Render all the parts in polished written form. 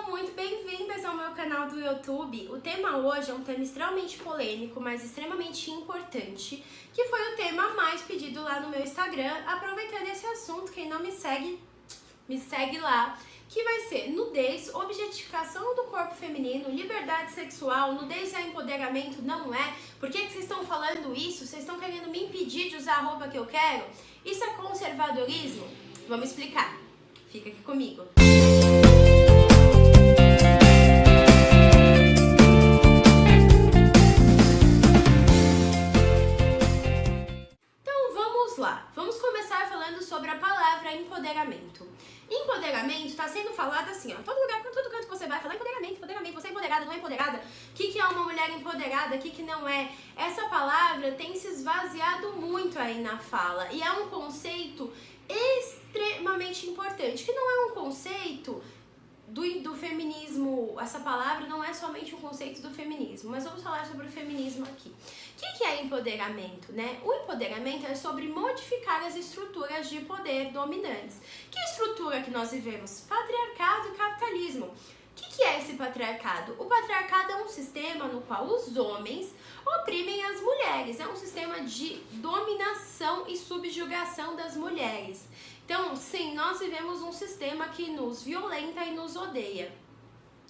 muito bem-vindas ao meu canal do YouTube. O tema hoje é um tema extremamente polêmico, mas extremamente importante, que foi o tema mais pedido lá no meu Instagram. Aproveitando esse assunto, quem não me segue lá, que vai ser nudez, objetificação do corpo feminino, liberdade sexual, nudez é empoderamento, não é? Por que vocês estão falando isso? Vocês estão querendo me impedir de usar a roupa que eu quero? Isso é conservadorismo? Vamos explicar. Fica aqui comigo. Então vamos lá. Vamos começar falando sobre a palavra empoderamento. Empoderamento está sendo falado assim, ó, todo lugar, todo canto que você vai falar empoderamento, você é empoderada, não é empoderada? O que é uma mulher empoderada, o que não é? Essa palavra tem se esvaziado muito aí na fala e é um conceito extremamente importante, que não é um conceito do feminismo. Essa palavra não é somente um conceito do feminismo, mas vamos falar sobre o feminismo aqui. O que é empoderamento, né? O empoderamento é sobre modificar as estruturas de poder dominantes. Que estrutura que nós vivemos? Patriarcado e capitalismo. O que é esse patriarcado? O patriarcado é um sistema no qual os homens oprimem as mulheres. É um sistema de dominação e subjugação das mulheres. Então, sim, nós vivemos um sistema que nos violenta e nos odeia.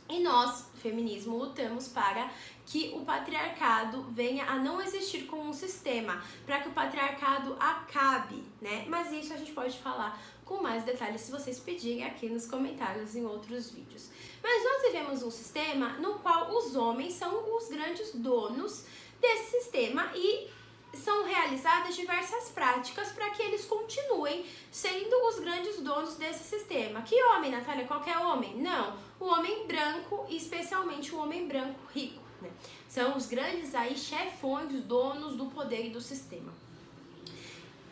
E nós, feminismo, lutamos para que o patriarcado venha a não existir como um sistema, para que o patriarcado acabe, né? Mas isso a gente pode falar com mais detalhes se vocês pedirem aqui nos comentários em outros vídeos. Mas nós vivemos um sistema no qual os homens são os grandes donos desse sistema e são realizadas diversas práticas para que eles continuem sendo os grandes donos desse sistema. Que homem, Natália? Qualquer homem? Não. O homem branco, especialmente o homem branco rico, né? São os grandes aí chefões, donos do poder e do sistema.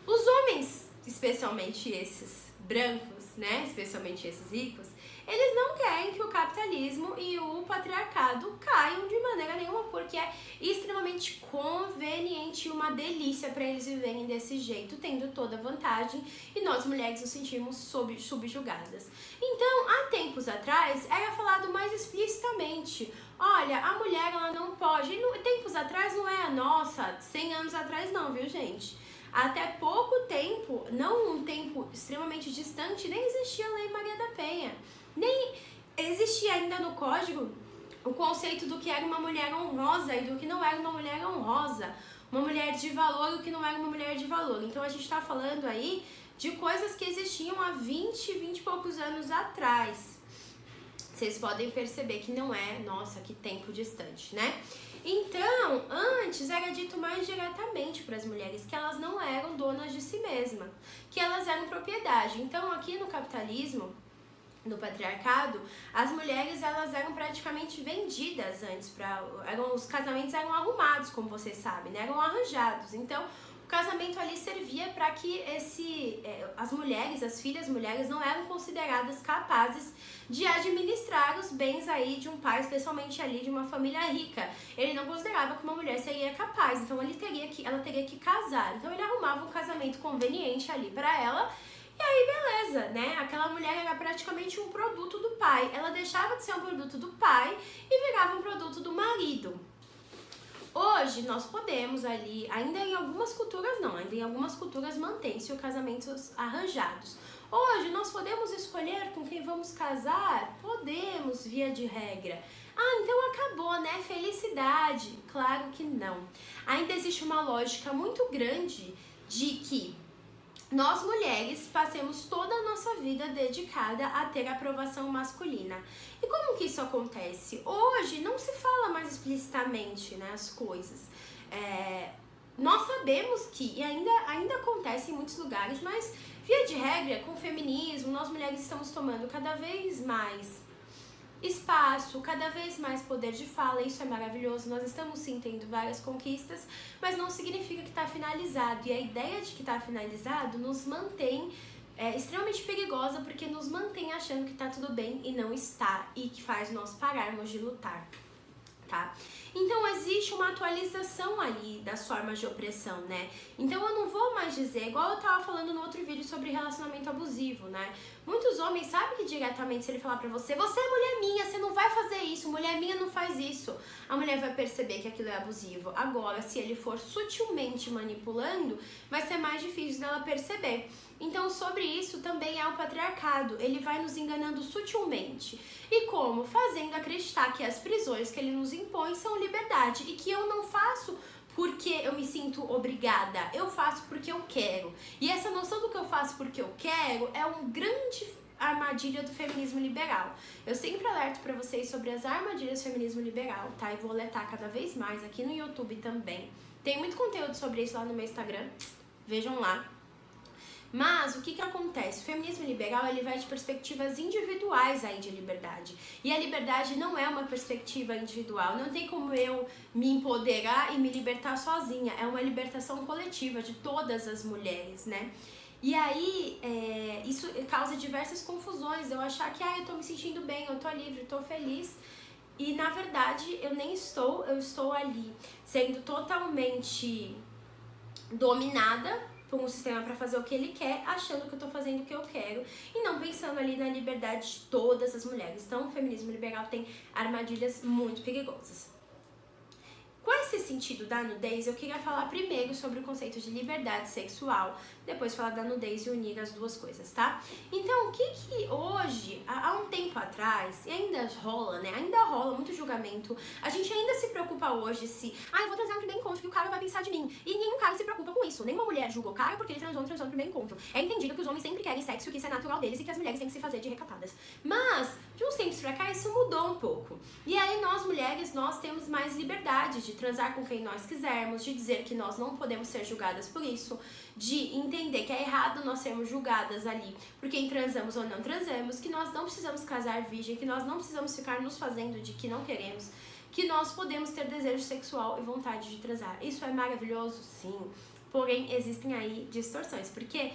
Os homens, especialmente esses brancos, né? Especialmente esses ricos, eles não querem que o capitalismo e o patriarcado caiam de maneira nenhuma, porque é extremamente conveniente e uma delícia para eles viverem desse jeito, tendo toda a vantagem, e nós mulheres nos sentimos subjugadas. Então, há tempos atrás, era falado mais explicitamente: olha, a mulher ela não pode. E tempos atrás não é a nossa, 100 anos atrás não, viu, gente? Até pouco tempo, não um tempo extremamente distante, nem existia a Lei Maria da Penha. Nem existia ainda no código o conceito do que era uma mulher honrosa e do que não era uma mulher honrosa, uma mulher de valor e o que não era uma mulher de valor. Então a gente está falando aí de coisas que existiam há 20 e poucos anos atrás. Vocês podem perceber que não é, nossa, que tempo distante, né? Então, antes era dito mais diretamente para as mulheres que elas não eram donas de si mesmas, que elas eram propriedade. Então, aqui no capitalismo, no patriarcado, as mulheres elas eram praticamente vendidas antes, os casamentos eram arrumados, como vocês sabem, né? Eram arranjados. Então, o casamento ali servia para que as mulheres, as filhas mulheres, não eram consideradas capazes de administrar os bens aí de um pai, especialmente ali de uma família rica. Ele não considerava que uma mulher seria capaz, então ela teria que casar. Então ele arrumava um casamento conveniente ali para ela. E aí, beleza, né? Aquela mulher era praticamente um produto do pai. Ela deixava de ser um produto do pai e virava um produto do marido. Hoje, nós podemos ali, ainda em algumas culturas não, ainda em algumas culturas mantém-se os casamentos arranjados. Hoje, nós podemos escolher com quem vamos casar? Podemos, via de regra. Ah, então acabou, né? Felicidade. Claro que não. Ainda existe uma lógica muito grande de que nós mulheres passemos toda a nossa vida dedicada a ter aprovação masculina. E como que isso acontece? Hoje não se fala mais explicitamente, né, as coisas. Nós sabemos que, e ainda acontece em muitos lugares, mas via de regra, com o feminismo, nós mulheres estamos tomando cada vez mais espaço, cada vez mais poder de fala. Isso é maravilhoso, nós estamos sim tendo várias conquistas, mas não significa que está finalizado, e a ideia de que está finalizado nos mantém extremamente perigosa, porque nos mantém achando que está tudo bem e não está, e que faz nós pararmos de lutar. tá? Então existe uma atualização ali das formas de opressão, né? Então eu não vou mais dizer, igual eu tava falando no outro vídeo sobre relacionamento abusivo, né? Muitos homens sabem que diretamente se ele falar pra você, você é mulher minha, você não vai fazer isso, mulher minha não faz isso, a mulher vai perceber que aquilo é abusivo. Agora, se ele for sutilmente manipulando, vai ser mais difícil dela perceber. Então, sobre isso também é o patriarcado, ele vai nos enganando sutilmente. E como? Fazendo acreditar que as prisões que ele nos impõe são liberdade e que eu não faço porque eu me sinto obrigada, eu faço porque eu quero. E essa noção do que eu faço porque eu quero é um grande armadilha do feminismo liberal. Eu sempre alerto pra vocês sobre as armadilhas do feminismo liberal, tá? E vou alertar cada vez mais aqui no YouTube também. Tem muito conteúdo sobre isso lá no meu Instagram, vejam lá. Mas o que acontece? O feminismo liberal ele vai de perspectivas individuais aí de liberdade. E a liberdade não é uma perspectiva individual. Não tem como eu me empoderar e me libertar sozinha. É uma libertação coletiva de todas as mulheres, né? E aí, isso causa diversas confusões. Eu achar que, eu tô me sentindo bem, eu tô livre, eu tô feliz. E, na verdade, eu nem estou, eu estou ali sendo totalmente dominada por um sistema para fazer o que ele quer, achando que eu tô fazendo o que eu quero e não pensando ali na liberdade de todas as mulheres. Então, o feminismo liberal tem armadilhas muito perigosas. Com esse sentido da nudez, eu queria falar primeiro sobre o conceito de liberdade sexual, depois falar da nudez e unir as duas coisas, tá? Então, o que hoje, há um tempo atrás, e ainda rola, né? Ainda rola muito julgamento. A gente ainda se preocupa hoje se, eu vou transar no primeiro encontro, que o cara vai pensar de mim. E nenhum cara se preocupa com isso. Nenhuma mulher julga o cara porque ele transou no primeiro encontro. É entendido que os homens sempre querem sexo, que isso é natural deles e que as mulheres têm que se fazer de recatadas. Mas, de uns tempos pra cá, isso mudou um pouco. E aí, nós mulheres, nós temos mais liberdade de transar com quem nós quisermos, de dizer que nós não podemos ser julgadas por isso, de entender que é errado nós sermos julgadas ali por quem transamos ou não transamos, que nós não precisamos casar virgem, que nós não precisamos ficar nos fazendo de que não queremos, que nós podemos ter desejo sexual e vontade de transar. Isso é maravilhoso? Sim. Porém, existem aí distorções, porque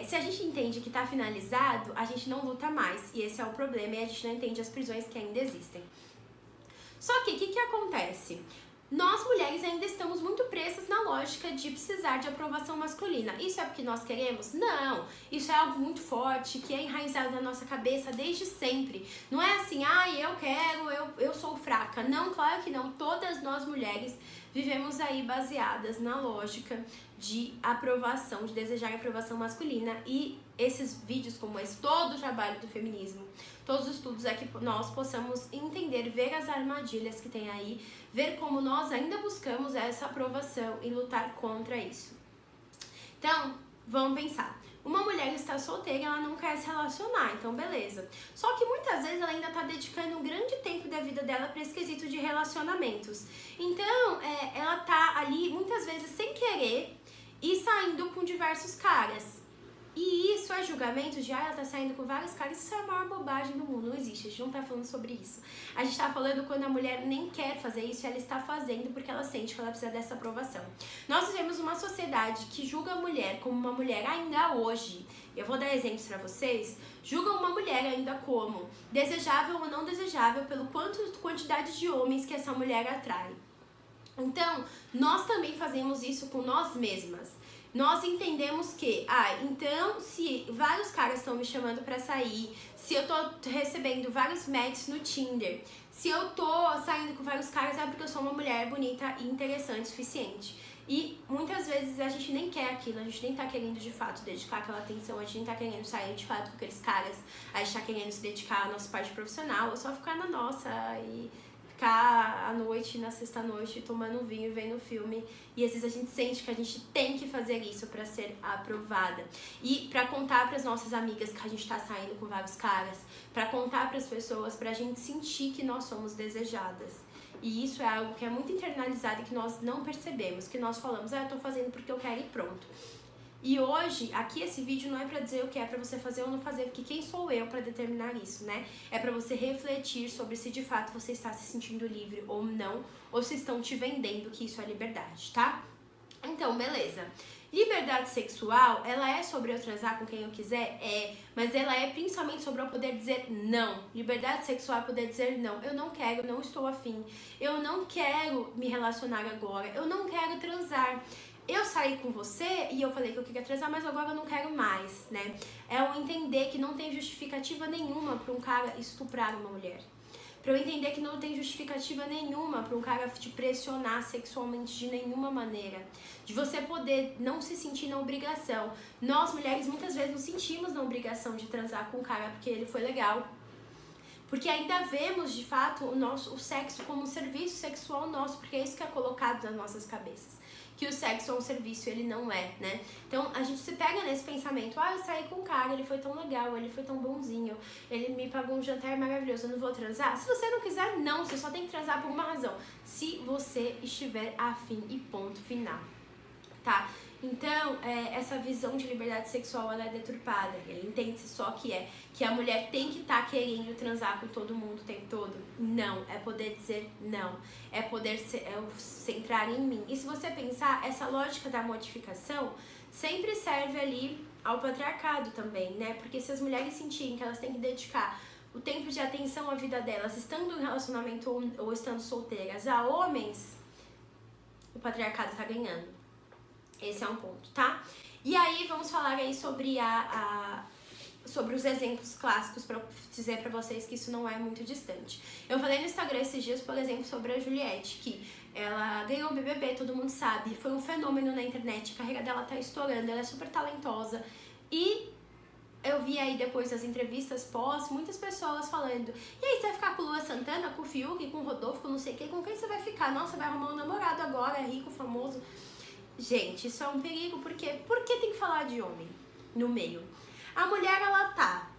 se a gente entende que tá finalizado, a gente não luta mais, e esse é o problema, e a gente não entende as prisões que ainda existem. Só que, o que acontece? Nós, mulheres, ainda estamos muito presas na lógica de precisar de aprovação masculina. Isso é porque nós queremos? Não. Isso é algo muito forte, que é enraizado na nossa cabeça desde sempre. Não é assim, eu quero, eu sou fraca. Não, claro que não. Todas nós, mulheres, vivemos aí baseadas na lógica de aprovação, de desejar aprovação masculina. E esses vídeos como esse, todo o trabalho do feminismo, todos os estudos é que nós possamos entender, ver as armadilhas que tem aí, ver como nós ainda buscamos essa aprovação e lutar contra isso. Então, vamos pensar. Uma mulher que está solteira, ela não quer se relacionar, então beleza. Só que muitas vezes ela ainda está dedicando um grande tempo da vida dela para esse quesito de relacionamentos. Então, ela tá ali muitas vezes sem querer e saindo com diversos caras. E isso é julgamento de, ela tá saindo com vários caras, isso é a maior bobagem do mundo, não existe, a gente não tá falando sobre isso. A gente tá falando quando a mulher nem quer fazer isso, ela está fazendo porque ela sente que ela precisa dessa aprovação. Nós vivemos uma sociedade que julga a mulher como uma mulher ainda hoje, eu vou dar exemplos pra vocês, julga uma mulher ainda como desejável ou não desejável pelo quantidade de homens que essa mulher atrai. Então, nós também fazemos isso com nós mesmas. Nós entendemos que, então, se vários caras estão me chamando pra sair, se eu tô recebendo vários matches no Tinder, se eu tô saindo com vários caras, é porque eu sou uma mulher bonita e interessante o suficiente. E muitas vezes a gente nem quer aquilo, a gente nem tá querendo de fato dedicar aquela atenção, a gente nem tá querendo sair de fato com aqueles caras, a gente tá querendo se dedicar à nossa parte profissional, ou só ficar na nossa e ficar à noite, na sexta-noite, tomando um vinho e vendo filme. E às vezes a gente sente que a gente tem que fazer isso pra ser aprovada. E pra contar pras nossas amigas que a gente tá saindo com vários caras, pra contar pras pessoas, pra gente sentir que nós somos desejadas. E isso é algo que é muito internalizado e que nós não percebemos, que nós falamos, eu tô fazendo porque eu quero e pronto. E hoje, aqui esse vídeo não é pra dizer o que é pra você fazer ou não fazer, porque quem sou eu pra determinar isso, né? É pra você refletir sobre se de fato você está se sentindo livre ou não, ou se estão te vendendo que isso é liberdade, tá? Então, beleza. Liberdade sexual, ela é sobre eu transar com quem eu quiser? Mas ela é principalmente sobre eu poder dizer não. Liberdade sexual é poder dizer não. Eu não quero, não estou afim. Eu não quero me relacionar agora. Eu não quero transar. Eu saí com você e eu falei que eu queria transar, mas agora eu não quero mais, né? É eu entender que não tem justificativa nenhuma para um cara estuprar uma mulher. Pra eu entender que não tem justificativa nenhuma pra um cara te pressionar sexualmente de nenhuma maneira. De você poder não se sentir na obrigação. Nós, mulheres, muitas vezes nos sentimos na obrigação de transar com um cara porque ele foi legal. Porque ainda vemos, de fato, o sexo como um serviço sexual nosso, porque é isso que é colocado nas nossas cabeças. Que o sexo é um serviço e ele não é, né? Então a gente se pega nesse pensamento, eu saí com um cara, ele foi tão legal, ele foi tão bonzinho, ele me pagou um jantar maravilhoso, eu não vou transar? Se você não quiser, não, você só tem que transar por uma razão. Se você estiver afim e ponto final, tá? Então, essa visão de liberdade sexual, ela é deturpada. Ele entende-se só que a mulher tem que estar querendo transar com todo mundo o tempo todo. Não, é poder dizer não. É poder centrar em mim. E se você pensar, essa lógica da modificação sempre serve ali ao patriarcado também, né? Porque se as mulheres sentirem que elas têm que dedicar o tempo de atenção à vida delas, estando em relacionamento ou estando solteiras, a homens, o patriarcado tá ganhando. Esse é um ponto, tá? E aí, vamos falar aí sobre sobre os exemplos clássicos pra dizer pra vocês que isso não é muito distante. Eu falei no Instagram esses dias, por exemplo, sobre a Juliette, que ela ganhou o BBB, todo mundo sabe, foi um fenômeno na internet, a carreira dela tá estourando, ela é super talentosa. E eu vi aí depois das entrevistas pós, muitas pessoas falando, e aí, você vai ficar com o Lua Santana, com o Fiuk, com o Rodolfo, com não sei o que, com quem você vai ficar? Nossa, vai arrumar um namorado agora, é rico, famoso. Gente, isso é um perigo, porque por que tem que falar de homem no meio? A mulher, ela tá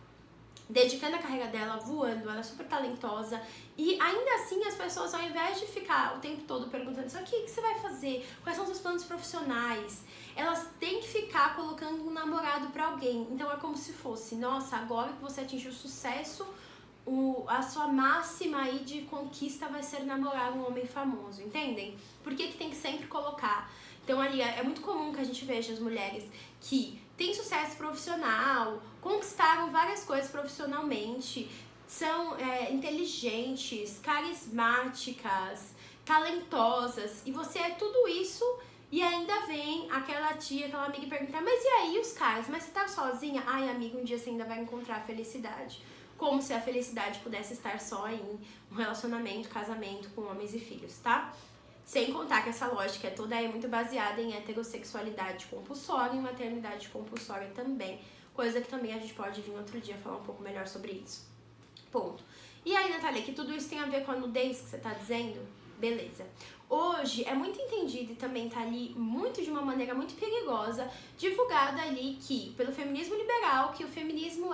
dedicando a carreira dela, voando, ela é super talentosa, e ainda assim as pessoas, ao invés de ficar o tempo todo perguntando o que você vai fazer, quais são os seus planos profissionais, elas têm que ficar colocando um namorado pra alguém. Então é como se fosse, nossa, agora que você atingiu sucesso, a sua máxima aí de conquista vai ser namorar um homem famoso, entendem? Por que tem que sempre colocar? Então ali é muito comum que a gente veja as mulheres que têm sucesso profissional, conquistaram várias coisas profissionalmente, são inteligentes, carismáticas, talentosas, e você é tudo isso e ainda vem aquela tia, aquela amiga e pergunta, mas e aí os caras? Mas você tá sozinha? Ai, amiga, um dia você ainda vai encontrar a felicidade. Como se a felicidade pudesse estar só em um relacionamento, casamento com homens e filhos, tá? Sem contar que essa lógica toda é muito baseada em heterossexualidade compulsória e maternidade compulsória também. Coisa que também a gente pode vir outro dia falar um pouco melhor sobre isso. Ponto. E aí, Natália, que tudo isso tem a ver com a nudez que você tá dizendo? Beleza. Hoje é muito entendido e também tá ali muito de uma maneira muito perigosa, divulgada ali que, pelo feminismo liberal, que o feminismo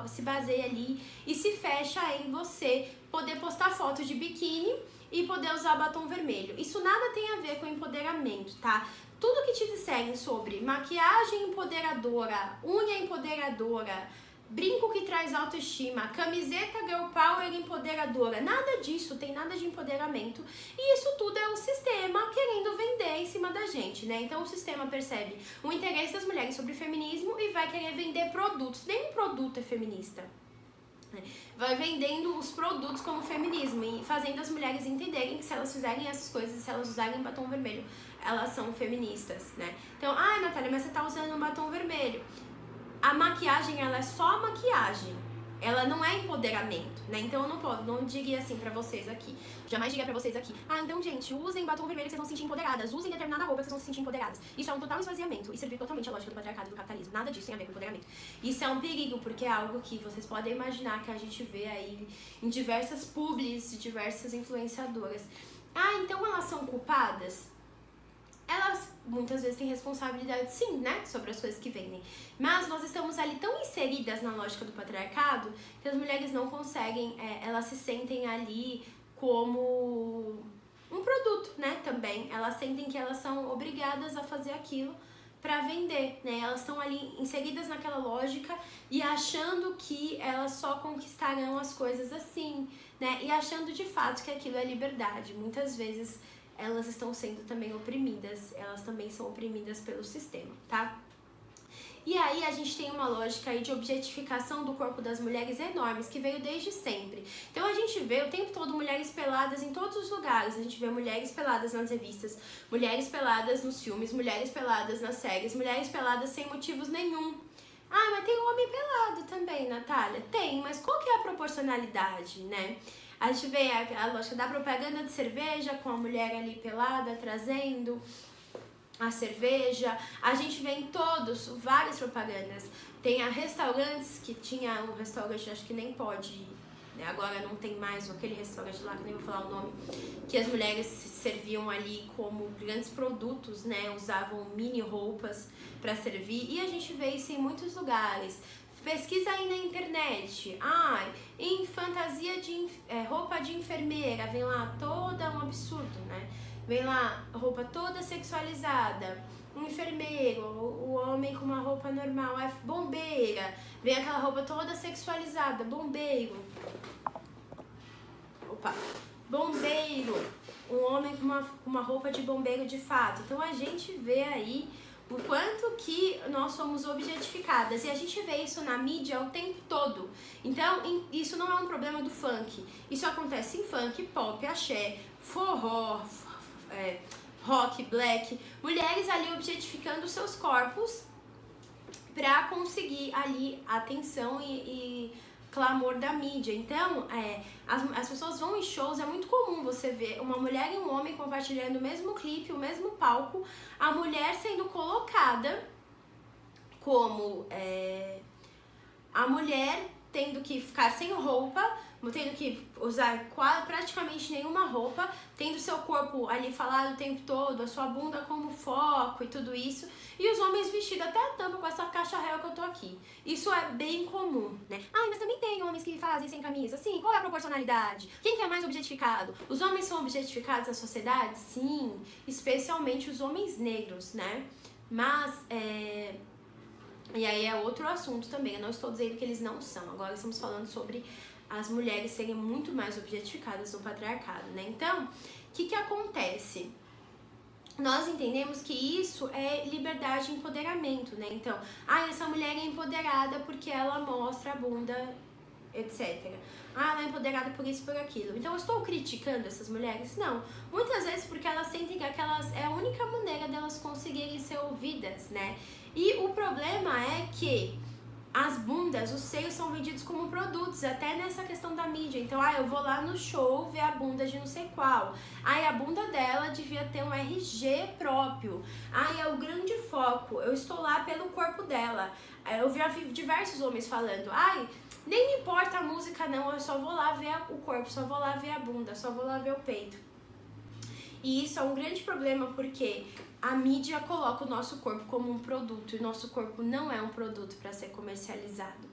se baseia ali e se fecha em você poder postar foto de biquíni e poder usar batom vermelho. Isso nada tem a ver com empoderamento, tá? Tudo que te disserem sobre maquiagem empoderadora, unha empoderadora, brinco que traz autoestima, camiseta girl power empoderadora, nada disso, tem nada de empoderamento. E isso tudo é o sistema querendo vender em cima da gente, né? Então o sistema percebe o interesse das mulheres sobre feminismo e vai querer vender produtos. Nenhum produto é feminista. Vai vendendo os produtos como feminismo e fazendo as mulheres entenderem que se elas fizerem essas coisas, se elas usarem batom vermelho, elas são feministas, né? Então, Natália, mas você tá usando um batom vermelho. A maquiagem, ela é só maquiagem. Ela não é empoderamento, né? Então eu não diria assim pra vocês aqui. Jamais diria pra vocês aqui. Então, gente, usem batom vermelho que vocês vão se sentir empoderadas. Usem determinada roupa que vocês vão se sentir empoderadas. Isso é um total esvaziamento e servir totalmente a lógica do patriarcado e do capitalismo. Nada disso tem a ver com empoderamento. Isso é um perigo, porque é algo que vocês podem imaginar que a gente vê aí em diversas publis, de diversas influenciadoras. Então elas são culpadas? Elas muitas vezes têm responsabilidade, sim, né, sobre as coisas que vendem. Mas nós estamos ali tão inseridas na lógica do patriarcado que as mulheres não conseguem, elas se sentem ali como um produto, né, também. Elas sentem que elas são obrigadas a fazer aquilo pra vender, né? Elas estão ali inseridas naquela lógica e achando que elas só conquistarão as coisas assim, né? E achando de fato que aquilo é liberdade. Muitas vezes elas estão sendo também oprimidas, elas também são oprimidas pelo sistema, tá? E aí a gente tem uma lógica aí de objetificação do corpo das mulheres enormes, que veio desde sempre. Então a gente vê o tempo todo mulheres peladas em todos os lugares. A gente vê mulheres peladas nas revistas, mulheres peladas nos filmes, mulheres peladas nas séries, mulheres peladas sem motivos nenhum. Ah, mas tem homem pelado também, Natália? Tem, mas qual que é a proporcionalidade, né? A gente vê a lógica da propaganda de cerveja com a mulher ali pelada trazendo a cerveja. A gente vê em várias propagandas. Tem a restaurantes, que tinha um restaurante, acho que nem pode, né? Agora não tem mais aquele restaurante lá, que nem vou falar o nome, que as mulheres se serviam ali como grandes produtos, né? Usavam mini roupas para servir, e a gente vê isso em muitos lugares. Pesquisa aí na internet, em fantasia de roupa de enfermeira, vem lá toda um absurdo, né? Vem lá roupa toda sexualizada, um enfermeiro, o homem com uma roupa normal, bombeira, vem aquela roupa toda sexualizada, bombeiro, bombeiro, um homem com uma roupa de bombeiro de fato. Então a gente vê aí o quanto que nós somos objetificadas, e a gente vê isso na mídia o tempo todo. Então isso não é um problema do funk, isso acontece em funk, pop, axé, forró, rock, black, mulheres ali objetificando seus corpos pra conseguir ali atenção e clamor da mídia. Então, as pessoas vão em shows, é muito comum você ver uma mulher e um homem compartilhando o mesmo clipe, o mesmo palco, a mulher sendo colocada como a mulher tendo que ficar sem roupa, tendo que usar praticamente nenhuma roupa, tendo seu corpo ali falado o tempo todo, a sua bunda como foco e tudo isso, e os homens vestidos até a tampa com essa caixa réu que eu tô aqui. Isso é bem comum, né? Mas também tem homens que fazem sem camisa. Sim, qual é a proporcionalidade? Quem que é mais objetificado? Os homens são objetificados na sociedade? Sim, especialmente os homens negros, né? Mas, e aí é outro assunto também, eu não estou dizendo que eles não são. Agora estamos falando sobre as mulheres serem muito mais objetificadas no patriarcado, né? Então, o que acontece? Nós entendemos que isso é liberdade e empoderamento, né? Então, essa mulher é empoderada porque ela mostra a bunda, etc. Ela é empoderada por isso e por aquilo. Então, eu estou criticando essas mulheres? Não. Muitas vezes porque elas sentem que aquelas é a única maneira delas conseguirem ser ouvidas, né? E o problema é que as bundas, os seios são vendidos como produtos, até nessa questão da mídia. Então, eu vou lá no show ver a bunda de não sei qual. A bunda dela devia ter um RG próprio. É o grande foco. Eu estou lá pelo corpo dela. Eu já vi diversos homens falando, nem me importa a música não, eu só vou lá ver o corpo, só vou lá ver a bunda, só vou lá ver o peito. E isso é um grande problema porque a mídia coloca o nosso corpo como um produto, e o nosso corpo não é um produto para ser comercializado.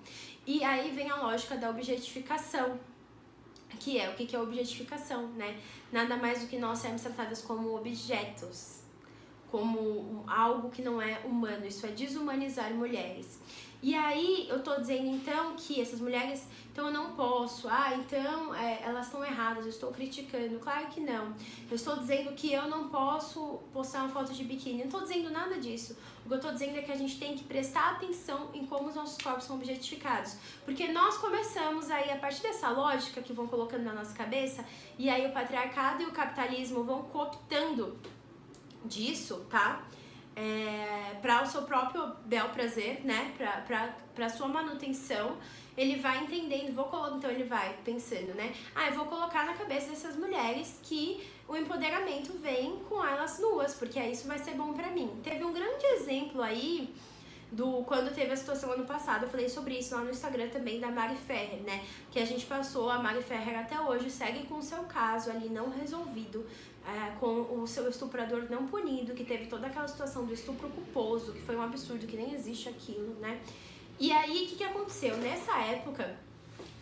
E aí vem a lógica da objetificação, que é o que é objetificação, né? Nada mais do que nós sermos tratadas como objetos, como algo que não é humano. Isso é desumanizar mulheres. E aí eu tô dizendo então que essas mulheres, então eu não posso, então elas estão erradas, eu estou criticando. Claro que não. Eu estou dizendo que eu não posso postar uma foto de biquíni, eu não tô dizendo nada disso. O que eu tô dizendo é que a gente tem que prestar atenção em como os nossos corpos são objetificados. Porque nós começamos aí, a partir dessa lógica que vão colocando na nossa cabeça, e aí o patriarcado e o capitalismo vão cooptando disso, tá? Para o seu próprio bel prazer, né? Para sua manutenção, ele vai entendendo, então ele vai pensando, né? Eu vou colocar na cabeça dessas mulheres que o empoderamento vem com elas nuas, porque isso vai ser bom pra mim. Teve um grande exemplo aí quando teve a situação ano passado, eu falei sobre isso lá no Instagram também, da Mari Ferrer, né? Que a gente passou, a Mari Ferrer até hoje segue com o seu caso ali não resolvido, com o seu estuprador não punido, que teve toda aquela situação do estupro culposo, que foi um absurdo, que nem existe aquilo, né? E aí, o que aconteceu? Nessa época,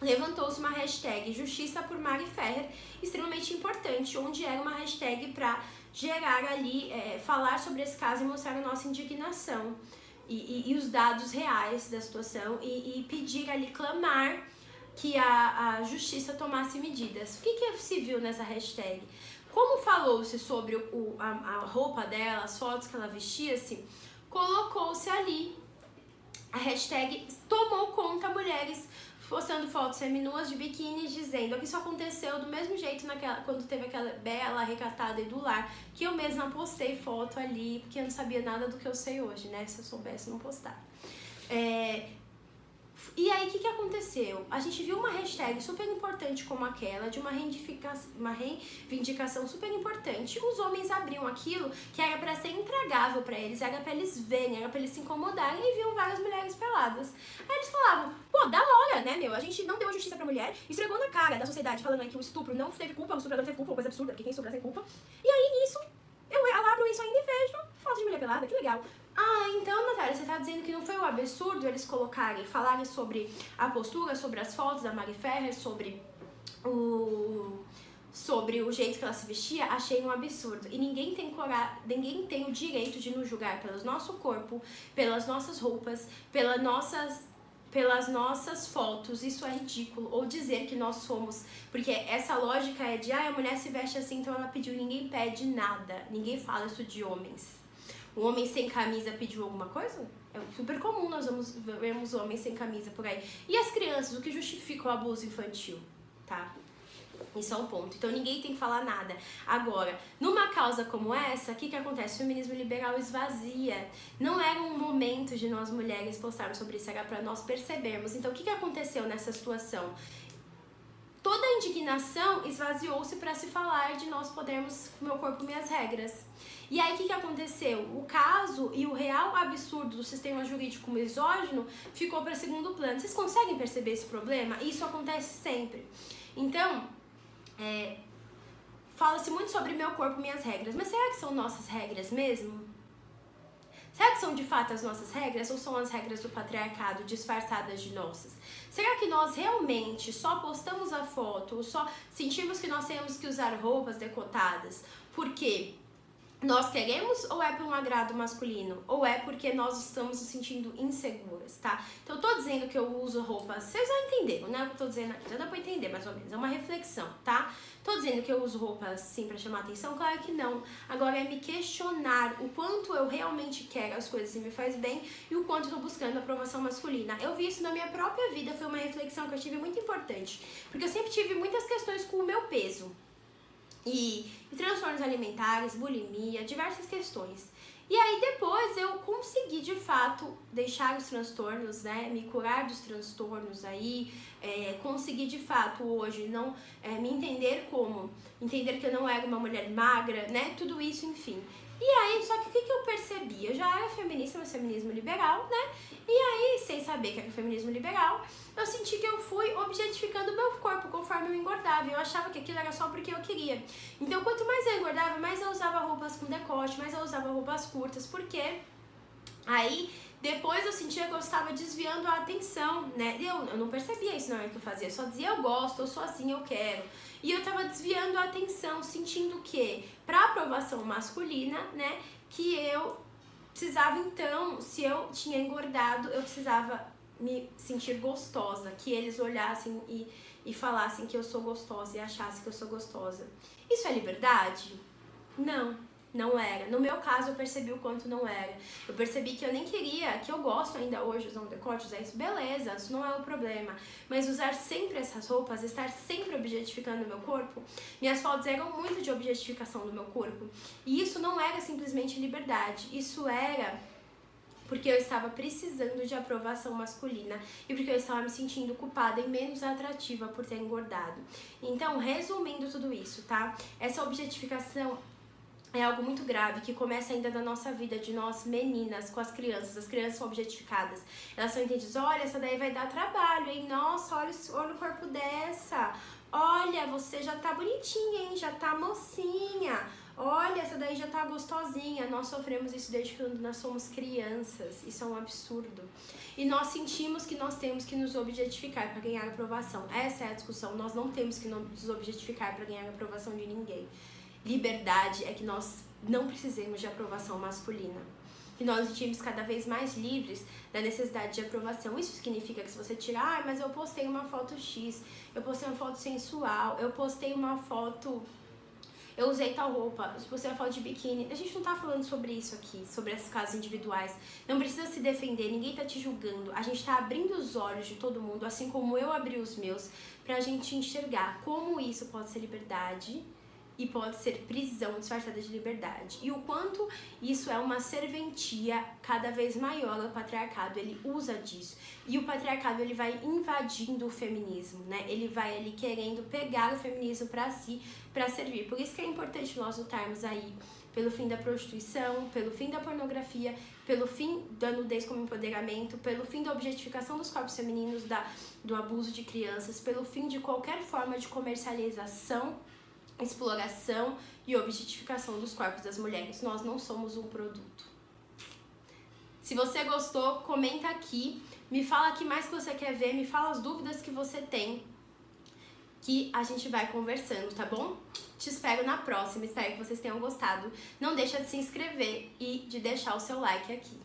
levantou-se uma hashtag Justiça por Mari Ferrer, extremamente importante, onde era uma hashtag para gerar ali, falar sobre esse caso e mostrar a nossa indignação e os dados reais da situação e pedir ali, clamar que a justiça tomasse medidas. O que se viu nessa hashtag? Como falou-se sobre a roupa dela, as fotos que ela vestia-se, colocou-se ali a hashtag tomou conta mulheres postando fotos seminuas de biquíni, dizendo que isso aconteceu do mesmo jeito quando teve aquela bela recatada e do lar, que eu mesma postei foto ali, porque eu não sabia nada do que eu sei hoje, né? Se eu soubesse, não postava. E aí, o que aconteceu? A gente viu uma hashtag super importante como aquela, de uma reivindicação super importante. Os homens abriam aquilo que era pra ser intragável pra eles, era pra eles verem, era pra eles se incomodarem, e viam várias mulheres peladas. Aí eles falavam, pô, da hora, né, meu? A gente não deu a justiça pra mulher, esfregou na cara da sociedade, falando aí que o estupro não teve culpa, o estuprador não teve culpa, uma coisa absurda, porque quem estupra tem culpa. E aí, nisso, eu abro isso ainda e vejo foto de mulher pelada, que legal. Ah, então, Natália, você tá dizendo que não foi um absurdo eles falarem sobre a postura, sobre as fotos da Mari Ferrer, sobre o jeito que ela se vestia? Achei um absurdo. E ninguém tem o direito de nos julgar pelo nosso corpo, pelas nossas roupas, pelas nossas fotos. Isso é ridículo. Ou dizer que nós somos... Porque essa lógica é de, a mulher se veste assim, então ela pediu. Ninguém pede nada. Ninguém fala isso de homens. Um homem sem camisa pediu alguma coisa? É super comum nós vemos homens sem camisa por aí. E as crianças, o que justifica o abuso infantil, tá? Isso é um ponto. Então ninguém tem que falar nada. Agora, numa causa como essa, o que acontece? O feminismo liberal esvazia. Não era um momento de nós mulheres postarmos sobre isso, era para nós percebermos. Então o que aconteceu nessa situação? Toda a indignação esvaziou-se para se falar de nós podermos, meu corpo, minhas regras. E aí, o que aconteceu? O caso e o real absurdo do sistema jurídico misógino ficou para segundo plano. Vocês conseguem perceber esse problema? Isso acontece sempre. Então, fala-se muito sobre meu corpo, minhas regras. Mas será que são nossas regras mesmo? Será que são de fato as nossas regras ou são as regras do patriarcado disfarçadas de nossas? Será que nós realmente só postamos a foto ou só sentimos que nós temos que usar roupas decotadas porque nós queremos, ou é por um agrado masculino, ou é porque nós estamos nos sentindo inseguras, tá? Então eu tô dizendo que eu uso roupas, vocês já entenderam, né? O que eu tô dizendo aqui, já dá pra entender mais ou menos, é uma reflexão, tá? Tô dizendo que eu uso roupas sim pra chamar atenção? Claro que não. Agora é me questionar o quanto eu realmente quero as coisas e me faz bem e o quanto eu tô buscando aprovação masculina. Eu vi isso na minha própria vida, foi uma reflexão que eu tive muito importante, porque eu sempre tive muitas questões com o meu peso. E transtornos alimentares, bulimia, diversas questões. E aí depois eu consegui de fato deixar os transtornos, né, me curar dos transtornos aí, consegui de fato hoje não me entender entender que eu não era uma mulher magra, né, tudo isso, enfim. E aí, só que o que eu percebi? Eu já era feminista, mas feminismo liberal, né? E aí, sem saber que era feminismo liberal, eu senti que eu fui objetificando o meu corpo conforme eu engordava. E eu achava que aquilo era só porque eu queria. Então, quanto mais eu engordava, mais eu usava roupas com decote, mais eu usava roupas curtas, porque aí depois eu sentia que eu estava desviando a atenção, né? Eu não percebia isso na hora que eu fazia, eu só dizia eu gosto, eu sou assim, eu quero. E eu tava desviando a atenção, sentindo que, pra aprovação masculina, né, que eu precisava então, se eu tinha engordado, eu precisava me sentir gostosa, que eles olhassem e falassem que eu sou gostosa e achassem que eu sou gostosa. Isso é liberdade? Não era. No meu caso, eu percebi o quanto não era. Eu percebi que eu nem queria, que eu gosto ainda hoje de usar um decote, usar isso, beleza, isso não é o problema. Mas usar sempre essas roupas, estar sempre objetificando o meu corpo, minhas fotos eram muito de objetificação do meu corpo. E isso não era simplesmente liberdade, isso era porque eu estava precisando de aprovação masculina e porque eu estava me sentindo culpada e menos atrativa por ter engordado. Então, resumindo tudo isso, tá? Essa objetificação é algo muito grave que começa ainda na nossa vida, de nós meninas, com as crianças. As crianças são objetificadas. Elas são entendidas, olha, essa daí vai dar trabalho, hein? Nossa, olha o corpo dessa. Olha, você já tá bonitinha, hein? Já tá mocinha. Olha, essa daí já tá gostosinha. Nós sofremos isso desde quando nós somos crianças. Isso é um absurdo. E nós sentimos que nós temos que nos objetificar para ganhar aprovação. Essa é a discussão. Nós não temos que nos objetificar para ganhar aprovação de ninguém. Liberdade é que nós não precisemos de aprovação masculina. Que nós nos sentimos cada vez mais livres da necessidade de aprovação. Isso significa que se você tirar, mas eu postei uma foto X, eu postei uma foto sensual, eu postei uma foto eu usei tal roupa, se você fala de biquíni, a gente não tá falando sobre isso aqui, sobre esses casos individuais. Não precisa se defender, ninguém tá te julgando. A gente tá abrindo os olhos de todo mundo, assim como eu abri os meus, pra gente enxergar como isso pode ser liberdade e pode ser prisão disfarçada de liberdade. E o quanto isso é uma serventia cada vez maior ao patriarcado, ele usa disso. E o patriarcado, ele vai invadindo o feminismo, né? Ele vai ali querendo pegar o feminismo pra si, pra servir. Por isso que é importante nós lutarmos aí pelo fim da prostituição, pelo fim da pornografia, pelo fim da nudez como empoderamento, pelo fim da objetificação dos corpos femininos, do abuso de crianças, pelo fim de qualquer forma de comercialização, exploração e objetificação dos corpos das mulheres. Nós não somos um produto. Se você gostou, comenta aqui, me fala o que mais que você quer ver, me fala as dúvidas que você tem, que a gente vai conversando, tá bom? Te espero na próxima, espero que vocês tenham gostado. Não deixa de se inscrever e de deixar o seu like aqui.